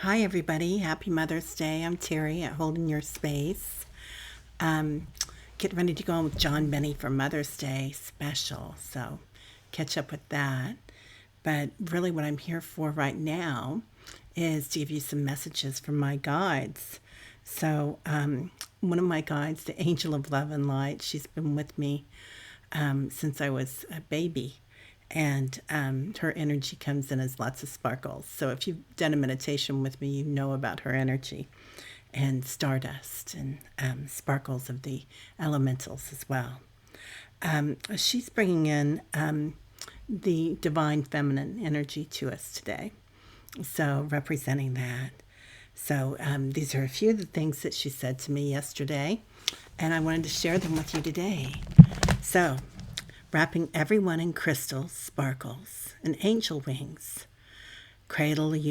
Hi, everybody. Happy Mother's Day. I'm Terry at Holding Your Space. Um, Getting ready to go on with John Benny for Mother's Day special. So catch up with that. But really, what I'm here for right now is to give you some messages from my guides. So, one of my guides, the Angel of Love and Light, she's been with me since I was a baby. And her energy comes in as lots of sparkles. So if you've done a meditation with me, you know about her energy and stardust and sparkles of the elementals as well. She's bringing in the divine feminine energy to us today. So representing that. So these are a few of the things that she said to me yesterday, and I wanted to share them with you today. So, wrapping everyone in crystals, sparkles, and angel wings, cradling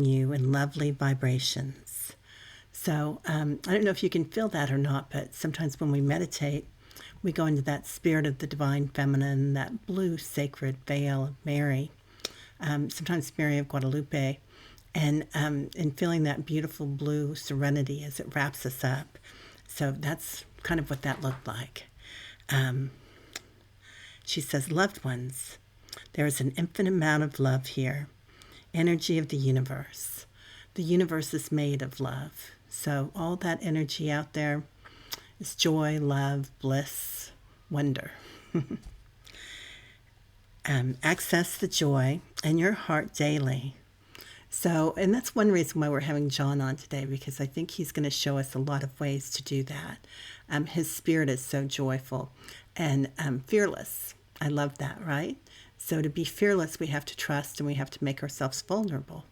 you in lovely vibrations. So, I don't know if you can feel that or not, but sometimes when we meditate, we go into that spirit of the divine feminine, that blue sacred veil of Mary, sometimes Mary of Guadalupe, and feeling that beautiful blue serenity as it wraps us up. So that's kind of what that looked like. Um, she says, loved ones, there is an infinite amount of love here, energy of the universe. The universe is made of love. So all that energy out there is joy, love, bliss, wonder. Access the joy in your heart daily. So, and that's one reason why we're having John on today, because I think he's going to show us a lot of ways to do that. His spirit is so joyful and fearless. I love that, right? So to be fearless, we have to trust and we have to make ourselves vulnerable.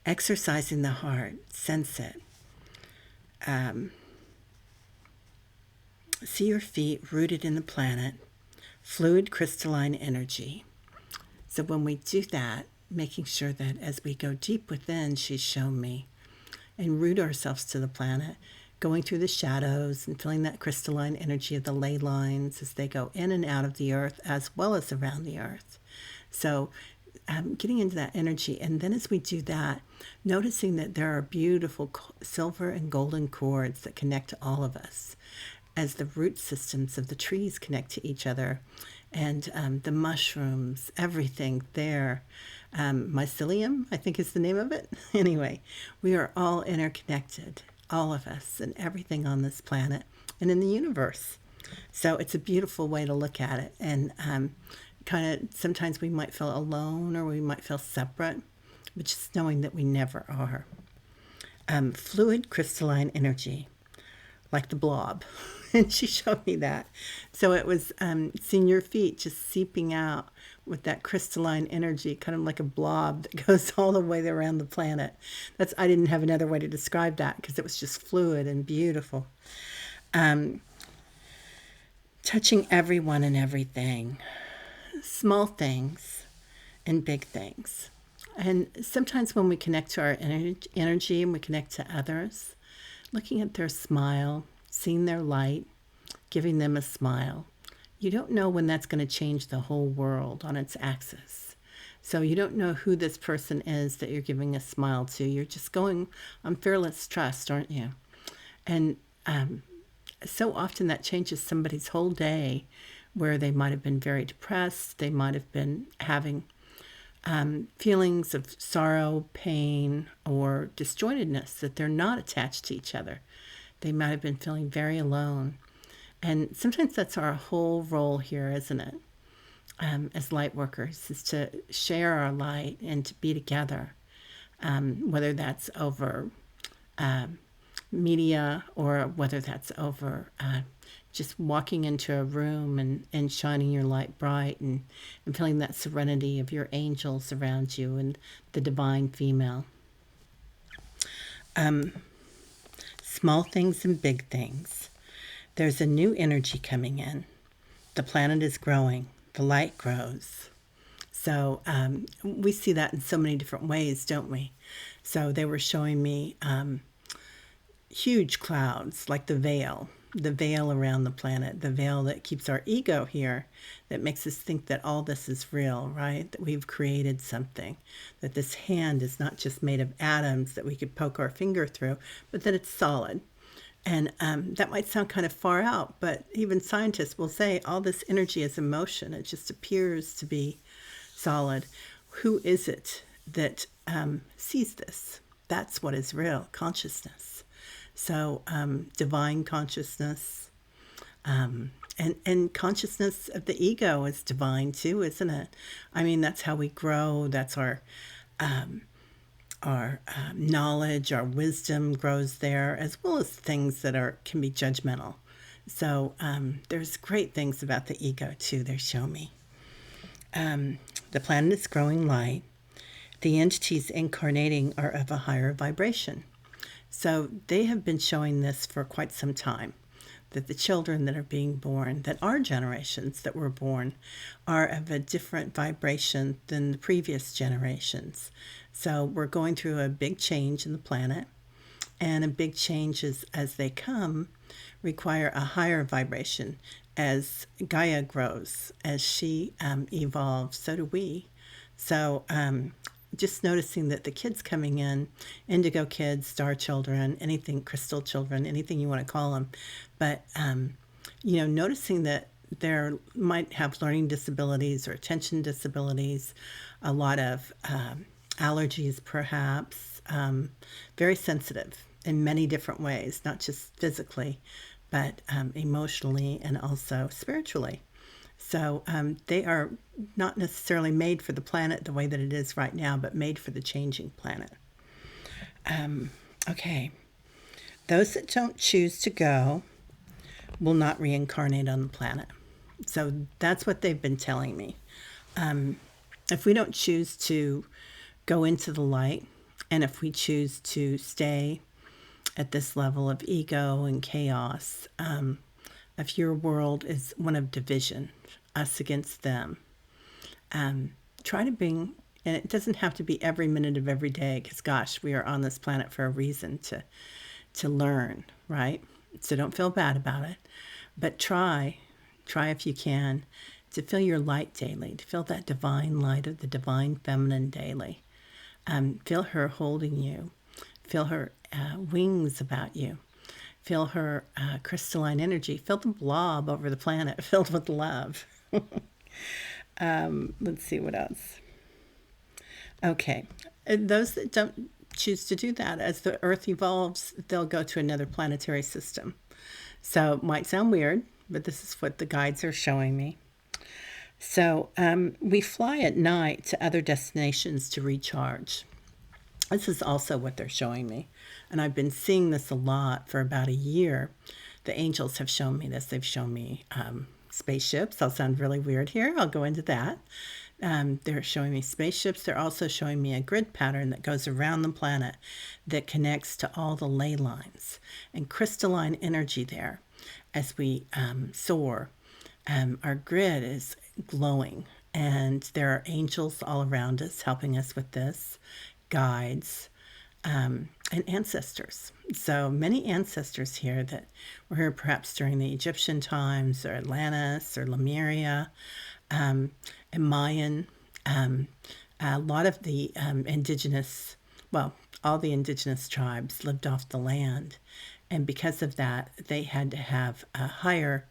Exercising the heart, sense it. See your feet rooted in the planet, fluid crystalline energy. So when we do that, making sure that as we go deep within, she's shown me, and root ourselves to the planet, going through the shadows and feeling that crystalline energy of the ley lines as they go in and out of the earth as well as around the earth. So getting into that energy. And then as we do that, noticing that there are beautiful silver and golden cords that connect to all of us as the root systems of the trees connect to each other, and the mushrooms, everything there. Mycelium, I think is the name of it. Anyway, we are all interconnected, all of us, and everything on this planet and in the universe. So it's a beautiful way to look at it. And kind of sometimes we might feel alone or we might feel separate, but just knowing that we never are. Fluid crystalline energy, like the blob. And she showed me that. So it was seeing your feet just seeping out with that crystalline energy, kind of like a blob that goes all the way around the planet. I didn't have another way to describe that because it was just fluid and beautiful. Touching everyone and everything, small things and big things. And sometimes when we connect to our energy and we connect to others, looking at their smile, seeing their light, giving them a smile. You don't know when that's going to change the whole world on its axis. So you don't know who this person is that you're giving a smile to. You're just going on fearless trust, aren't you? And so often that changes somebody's whole day, where they might have been very depressed. They might have been having feelings of sorrow, pain, or disjointedness, that they're not attached to each other. They might have been feeling very alone. And sometimes that's our whole role here, isn't it? As light workers, is to share our light and to be together, whether that's over media or whether that's over just walking into a room and shining your light bright and feeling that serenity of your angels around you and the divine female. Small things and big things. There's a new energy coming in. The planet is growing. The light grows. So we see that in so many different ways, don't we? So they were showing me huge clouds, like the veil, the veil around the planet, the veil that keeps our ego here, that makes us think that all this is real, right? That we've created something, that this hand is not just made of atoms that we could poke our finger through, but that it's solid. And that might sound kind of far out, but even scientists will say all this energy is emotion. It just appears to be solid. Who is it that sees this? That's what is real, consciousness. So divine consciousness, and consciousness of the ego is divine too, isn't it? I mean, that's how we grow. That's our knowledge, our wisdom grows there, as well as things that can be judgmental. So there's great things about the ego too. They show me. The planet is growing light. The entities incarnating are of a higher vibration. So they have been showing this for quite some time, that the children that are being born, that our generations that were born, are of a different vibration than the previous generations. So we're going through a big change in the planet, and a big changes as they come require a higher vibration. As Gaia grows, as she evolves, so do we. So just noticing that the kids coming in, indigo kids, star children, anything, crystal children, anything you want to call them, but noticing that they might have learning disabilities or attention disabilities, a lot of allergies perhaps, very sensitive in many different ways, not just physically, but emotionally and also spiritually. So they are not necessarily made for the planet the way that it is right now, but made for the changing planet. Okay. Those that don't choose to go will not reincarnate on the planet. So that's what they've been telling me. If we don't choose to go into the light, and if we choose to stay at this level of ego and chaos, if your world is one of division, us against them, try to bring, and it doesn't have to be every minute of every day, because gosh, we are on this planet for a reason to learn, right? So don't feel bad about it, but try if you can to feel your light daily, to feel that divine light of the divine feminine daily. Feel her holding you, feel her wings about you. Feel her crystalline energy. Feel the blob over the planet filled with love. Let's see what else. Okay. Those that don't choose to do that, as the Earth evolves, they'll go to another planetary system. So it might sound weird, but this is what the guides are showing me. So we fly at night to other destinations to recharge. This is also what they're showing me. And I've been seeing this a lot for about a year. The angels have shown me this. They've shown me spaceships. I'll sound really weird here. I'll go into that. They're showing me spaceships. They're also showing me a grid pattern that goes around the planet that connects to all the ley lines and crystalline energy there as we soar. Our grid is glowing, and there are angels all around us helping us with this, guides, and ancestors. So many ancestors here that were here perhaps during the Egyptian times, or Atlantis, or Lemuria, and Mayan. A lot of the all the indigenous tribes lived off the land. And because of that, they had to have a higher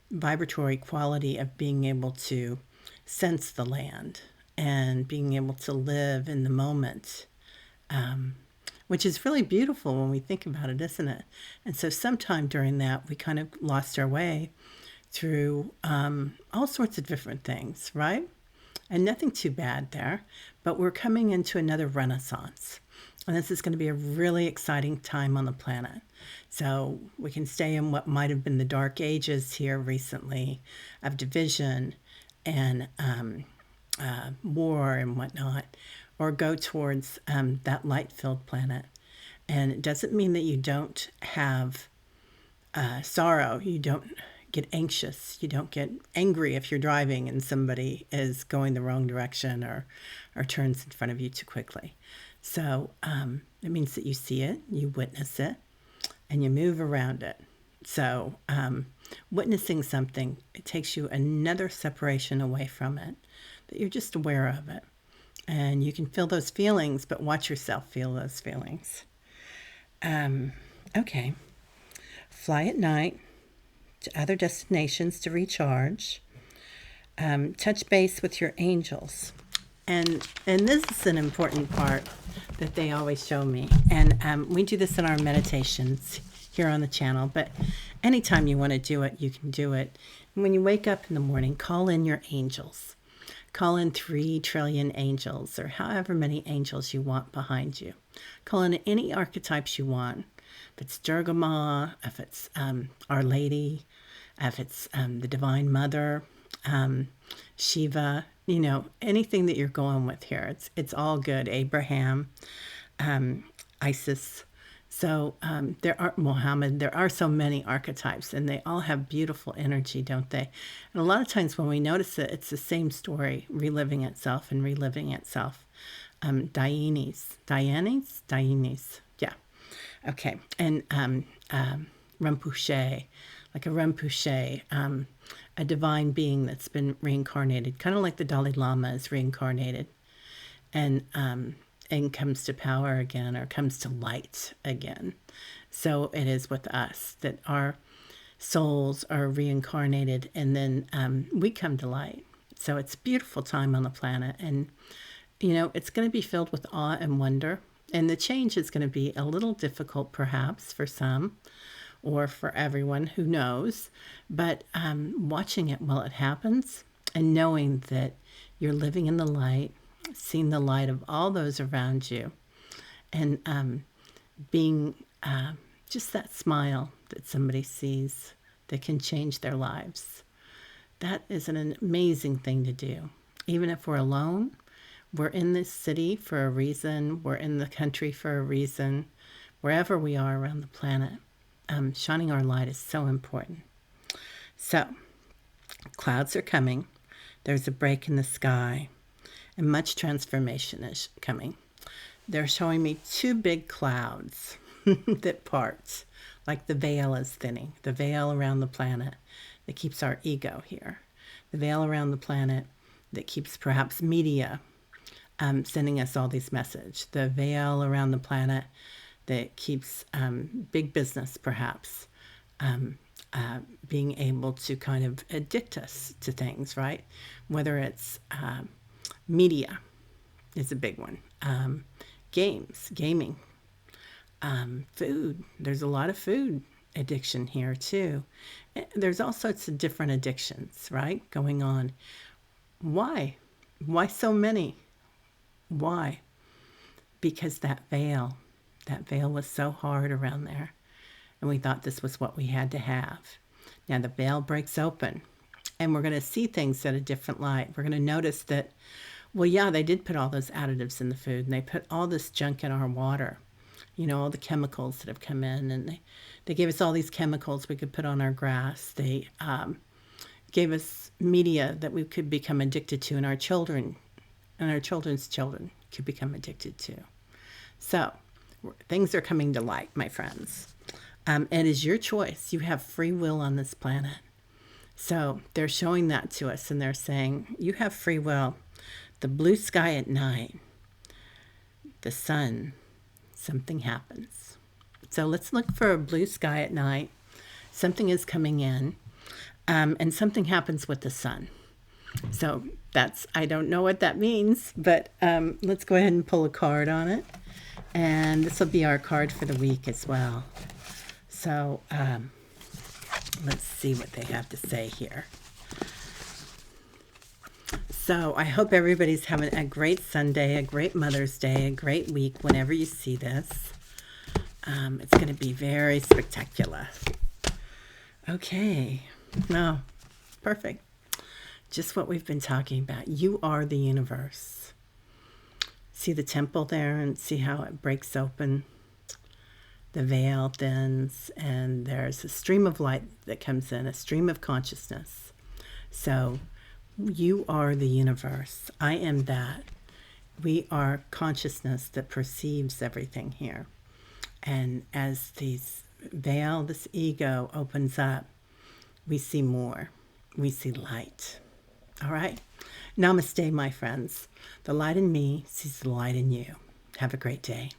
vibratory quality of being able to sense the land and being able to live in the moment, which is really beautiful when we think about it, isn't it? And so sometime during that, we kind of lost our way through all sorts of different things, right? And nothing too bad there, but we're coming into another renaissance. And this is going to be a really exciting time on the planet. So we can stay in what might have been the dark ages here recently of division and war and whatnot, or go towards that light-filled planet. And it doesn't mean that you don't have sorrow. You don't get anxious. You don't get angry if you're driving and somebody is going the wrong direction or turns in front of you too quickly. So it means that you see it, you witness it, and you move around it. So, witnessing something, it takes you another separation away from it, that you're just aware of it. And you can feel those feelings, but watch yourself feel those feelings. Okay. Fly at night to other destinations to recharge. Touch base with your angels. And this is an important part that they always show me. And we do this in our meditations here on the channel, but anytime you want to do it, you can do it. And when you wake up in the morning, call in your angels. Call in 3 trillion angels, or however many angels you want behind you. Call in any archetypes you want. If it's Durga Ma, if it's Our Lady, if it's the Divine Mother, Shiva, anything that you're going with here. It's all good. Abraham, Isis. So there are Muhammad. There are so many archetypes, and they all have beautiful energy, don't they? And a lot of times when we notice it, it's the same story reliving itself and reliving itself. Dianis, yeah. Okay, and Rinpoche, like a Rinpoche, a divine being that's been reincarnated, kind of like the Dalai Lama is reincarnated, and comes to power again, or comes to light again. So it is with us that our souls are reincarnated, and then we come to light. So it's a beautiful time on the planet, and it's going to be filled with awe and wonder. And the change is going to be a little difficult, perhaps, for some, or for everyone, who knows. But watching it while it happens, and knowing that you're living in the light, seeing the light of all those around you, and being just that smile that somebody sees that can change their lives. That is an amazing thing to do. Even if we're alone, we're in this city for a reason, we're in the country for a reason, wherever we are around the planet, shining our light is so important. So, clouds are coming. There's a break in the sky, and much transformation is coming. They're showing me 2 big clouds that part, like the veil is thinning, the veil around the planet that keeps our ego here, the veil around the planet that keeps perhaps media sending us all these messages, the veil around the planet that keeps big business perhaps being able to kind of addict us to things, right? Whether it's media is a big one, gaming, food. There's a lot of food addiction here too. There's all sorts of different addictions, right, going on. Why so many? Why? Because that veil was so hard around there, and we thought this was what we had to have. Now the veil breaks open, and we're going to see things at a different light. We're going to notice that, well, yeah, they did put all those additives in the food, and they put all this junk in our water, all the chemicals that have come in, and they gave us all these chemicals we could put on our grass. They gave us media that we could become addicted to, and our children and our children's children could become addicted to. So things are coming to light, my friends. It is your choice. You have free will on this planet. So they're showing that to us, and they're saying, you have free will. The blue sky at night, the sun, something happens. So let's look for a blue sky at night. Something is coming in, and something happens with the sun. So I don't know what that means, but let's go ahead and pull a card on it. And this will be our card for the week as well. So let's see what they have to say here. So I hope everybody's having a great Sunday, a great Mother's Day, a great week whenever you see this. It's going to be very spectacular. Okay. No, perfect. Just what we've been talking about. You are the universe. See the temple there, and see how it breaks open. The veil thins, and there's a stream of light that comes in, a stream of consciousness. So you are the universe. I am that. We are consciousness that perceives everything here. And as these veil, this ego opens up, we see more. We see light. All right? Namaste, my friends. The light in me sees the light in you. Have a great day.